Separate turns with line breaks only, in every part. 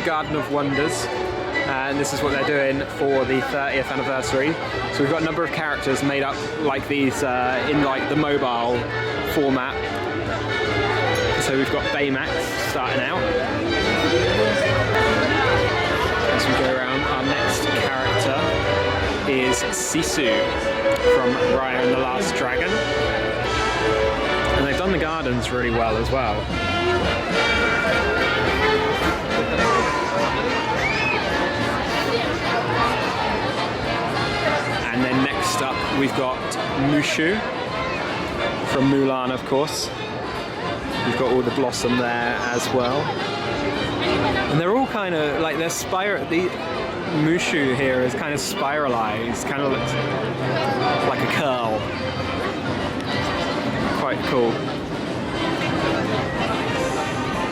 Garden of Wonders, and this is what they're doing for the 30th anniversary. So we've got a number of characters made up like these in like the mobile format. So we've got Baymax starting out. As we go around, our next character is Sisu from Raya and the Last Dragon. And they've done the gardens really well as well. And then next up we've got Mushu from Mulan, of course. We've got all the blossom there as well. And they're all kind of like they're the Mushu here is kind of spiralized, kind of looks like a curl. Quite cool.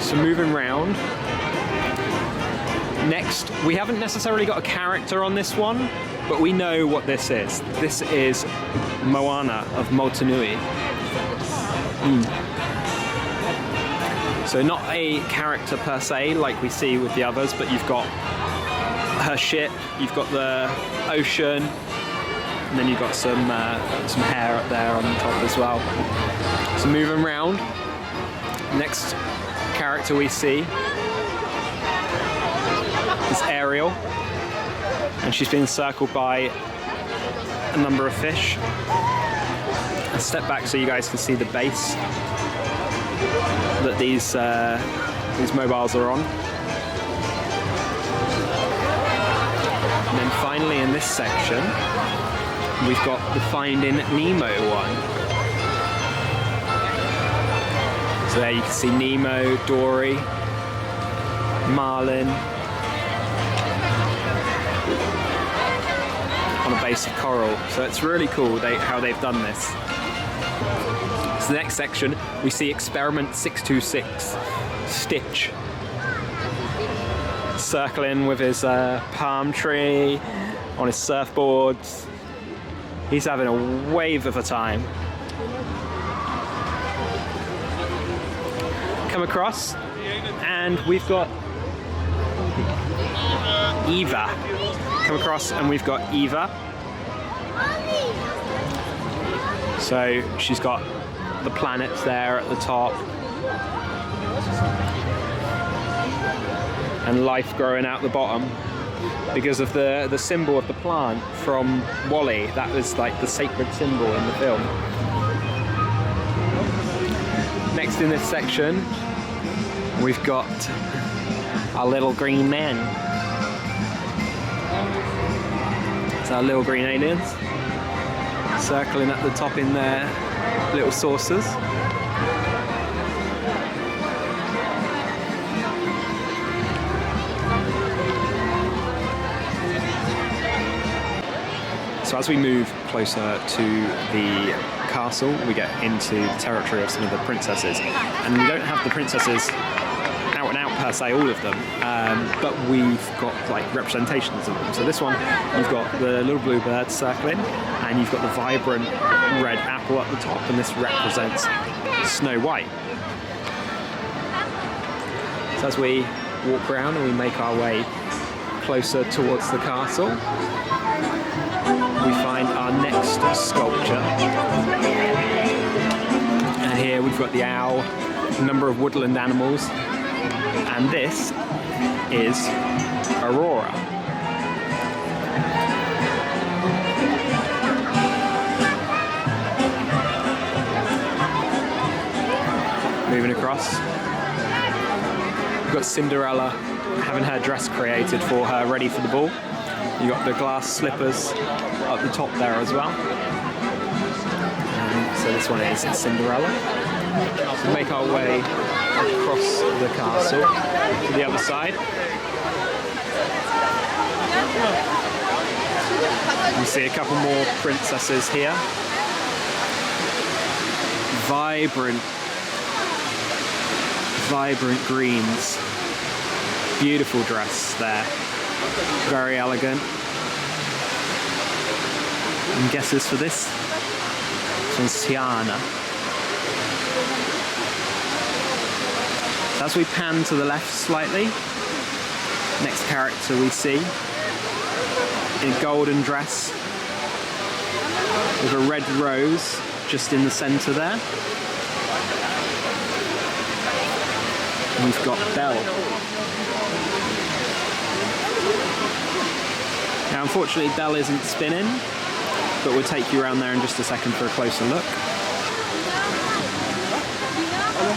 So moving round. Next, we haven't necessarily got a character on this one, but we know what this is. This is Moana of Motunui. So not a character per se like we see with the others, but you've got her ship, you've got the ocean, and then you've got some hair up there on the top as well. So moving around, next character we see is Ariel, and she's been encircled by a number of fish. I'll step back so you guys can see the base that these mobiles are on. And then finally in this section, we've got the Finding Nemo one. So there you can see Nemo, Dory, Marlin, on a base of coral. So it's really cool how they've done this. So the next section, we see Experiment 626, Stitch. Circling with his palm tree, on his surfboards. He's having a wave of a time. Come across, and we've got Eva. Come across, and we've got Eva. So she's got the planets there at the top. And life growing out the bottom because of the symbol of the plant from Wall-E. That was like the sacred symbol in the film. Next in this section, we've got our little green men. It's our little green aliens circling at the top in their little saucers. So as we move closer to the castle, we get into the territory of some of the princesses. And we don't have the princesses out and out per se, all of them, but we've got like representations of them. So this one, you've got the little bluebird circling, and you've got the vibrant red apple at the top, and this represents Snow White. So as we walk around and we make our way closer towards the castle, we find our next sculpture. And here we've got the owl, a number of woodland animals, and this is Aurora. Moving across, we've got Cinderella having her dress created for her, ready for the ball. You got the glass slippers up the top there as well. So this one is Cinderella. So we make our way across the castle to the other side. You see a couple more princesses here. Vibrant greens. Beautiful dress there. Very elegant. And guesses for this? This one's Tiana. So as we pan to the left slightly, Next character we see in a golden dress with a red rose just in the centre there. And we've got Belle. Now unfortunately Belle isn't spinning, but we'll take you around there in just a second for a closer look.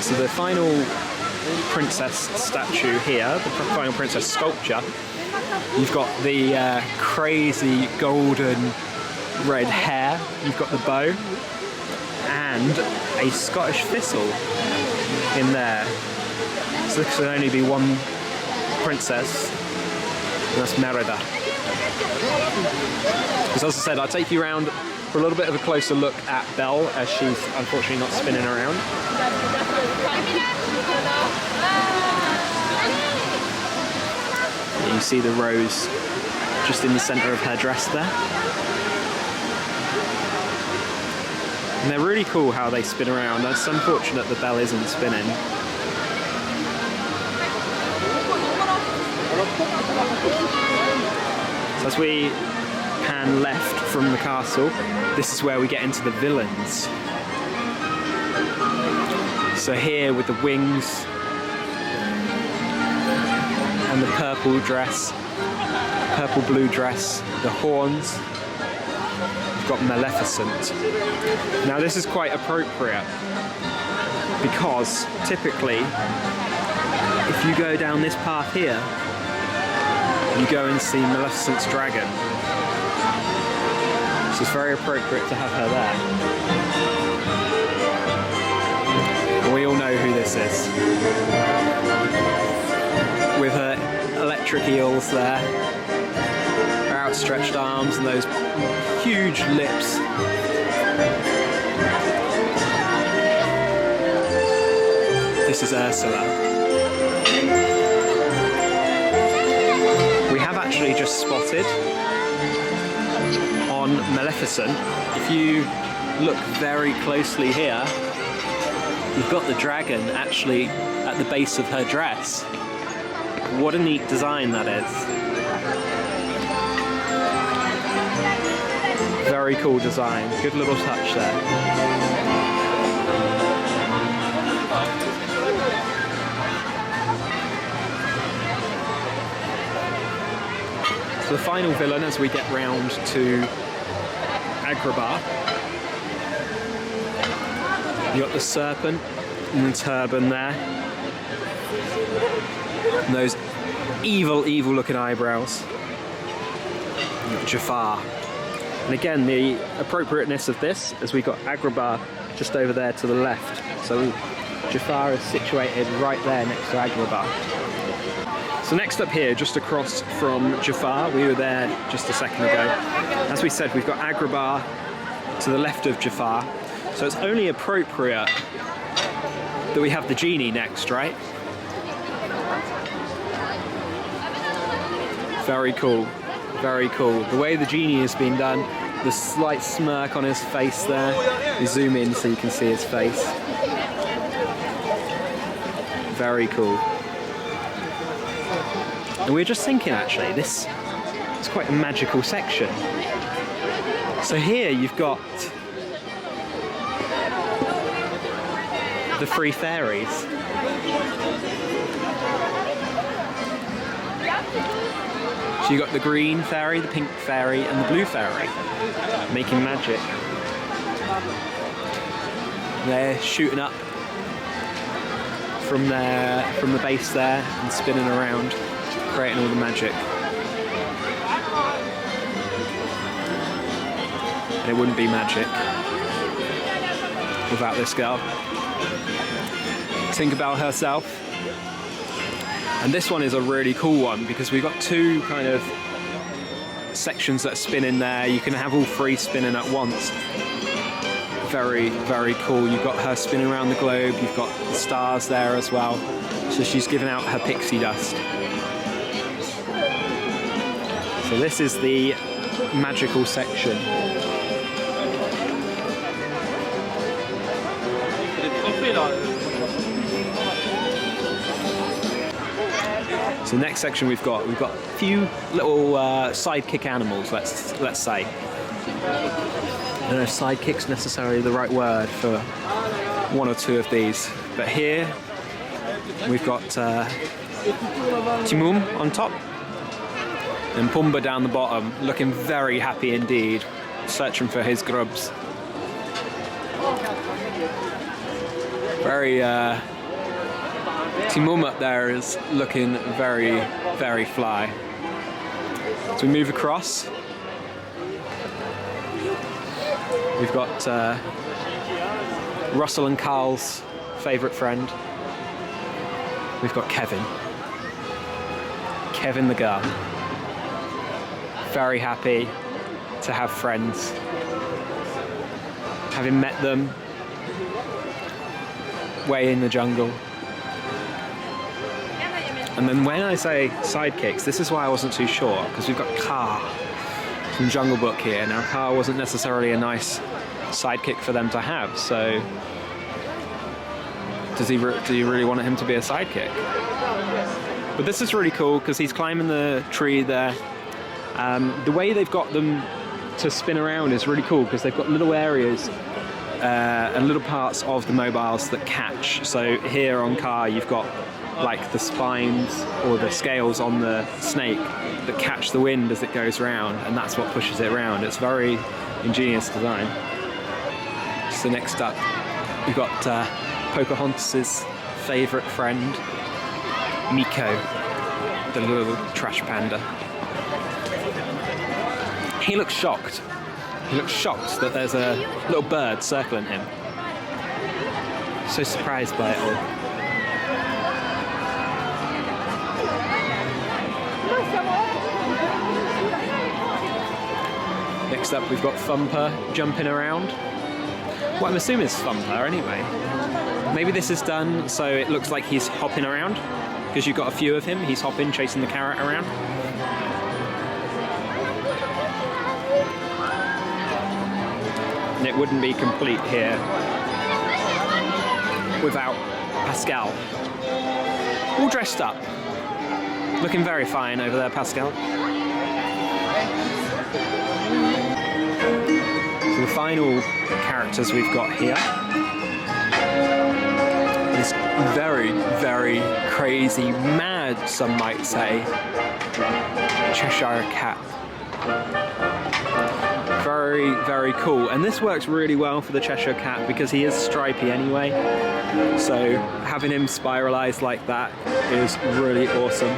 So the final princess statue here, the final princess sculpture, you've got the crazy golden red hair, you've got the bow, and a Scottish thistle in there. So this can only be one princess, and that's Merida. As I said, I'll take you around for a little bit of a closer look at Belle, as she's unfortunately not spinning around. You see the rose just in the centre of her dress there. And they're really cool how they spin around. It's unfortunate that Belle isn't spinning. So as we pan left from the castle, this is where we get into the villains. So here with the wings and the purple dress, purple blue dress, the horns, we've got Maleficent. Now this is quite appropriate because typically if you go down this path here, you go and see Maleficent's dragon. So it's very appropriate to have her there. And we all know who this is. With her electric eels there, her outstretched arms and those huge lips. This is Ursula. We have actually just spotted on Maleficent, if you look very closely here, you've got the dragon actually at the base of her dress. What a neat design that is. Very cool design, good little touch there. So the final villain as we get round to Agrabah. You got the serpent and the turban there. And those evil, evil looking eyebrows. You got Jafar. And again, the appropriateness of this is we've got Agrabah just over there to the left. So Jafar is situated right there next to Agrabah. So next up here, just across from Jafar, we were there just a second ago. As we said, we've got Agrabah to the left of Jafar. So it's only appropriate that we have the Genie next, right? Very cool, very cool. The way the Genie has been done, the slight smirk on his face there. We zoom in so you can see his face. Very cool. And we were just thinking actually, this is quite a magical section. So here you've got the three fairies. So you've got the green fairy, the pink fairy and the blue fairy making magic. They're shooting up from the base there and spinning around, creating all the magic. And it wouldn't be magic without this girl. Tinkerbell herself. And this one is a really cool one because we've got two kind of sections that spin in there. You can have all three spinning at once. Very, very cool. You've got her spinning around the globe. You've got the stars there as well. So she's giving out her pixie dust. So this is the magical section. So So the next section we've got a few little sidekick animals, let's say. I don't know if sidekick's necessarily the right word for one or two of these, but here we've got Timon on top and Pumbaa down the bottom, looking very happy indeed, searching for his grubs. Very Timon up there is looking very, very fly. So we move across. We've got Russell and Carl's favourite friend. We've got Kevin the girl. Very happy to have friends. Having met them way in the jungle. And then when I say sidekicks, this is why I wasn't too sure, because we've got Car from Jungle Book here. Now Car wasn't necessarily a nice sidekick for them to have, so do you really want him to be a sidekick? But this is really cool because he's climbing the tree there. The way they've got them to spin around is really cool because they've got little areas and little parts of the mobiles that catch. So here on Car you've got like the spines or the scales on the snake that catch the wind as it goes round, and that's what pushes it around. It's very ingenious design. So next up we've got Pocahontas's favourite friend, Miko, the little trash panda. He looks shocked. He looks shocked that there's a little bird circling him. So surprised by it all. Next up we've got Thumper jumping around. What I'm assuming is Thumper anyway. Maybe this is done so it looks like he's hopping around, because you've got a few of him. He's hopping, chasing the carrot around. And it wouldn't be complete here without Pascal. All dressed up. Looking very fine over there, Pascal. So the final characters we've got here is very, very crazy, mad, some might say, Cheshire Cat. Very, very cool. And this works really well for the Cheshire Cat because he is stripy anyway. So having him spiralized like that is really awesome.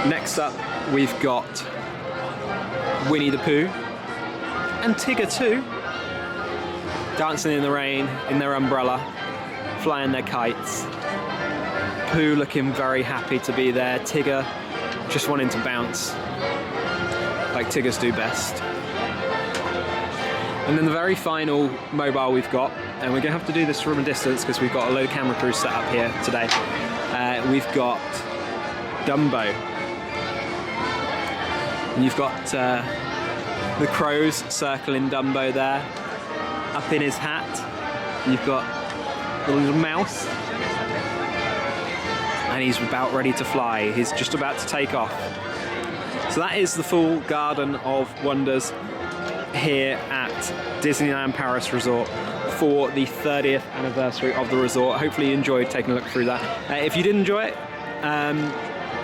Next up, we've got Winnie the Pooh and Tigger too, dancing in the rain in their umbrella, flying their kites. Pooh looking very happy to be there. Tigger just wanting to bounce, like Tiggers do best. And then the very final mobile we've got, and we're going to have to do this from a distance because we've got a low camera crew set up here today. We've got Dumbo. And you've got the crows circling Dumbo there. Up in his hat, you've got the little mouse. And he's about ready to fly. He's just about to take off. So that is the full Garden of Wonders here at Disneyland Paris Resort for the 30th anniversary of the resort. Hopefully you enjoyed taking a look through that. If you did enjoy it,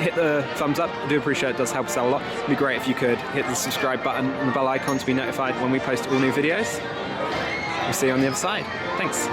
hit the thumbs up. I do appreciate it. It does help us out a lot. It'd be great if you could hit the subscribe button and the bell icon to be notified when we post all new videos. We'll see you on the other side. Thanks.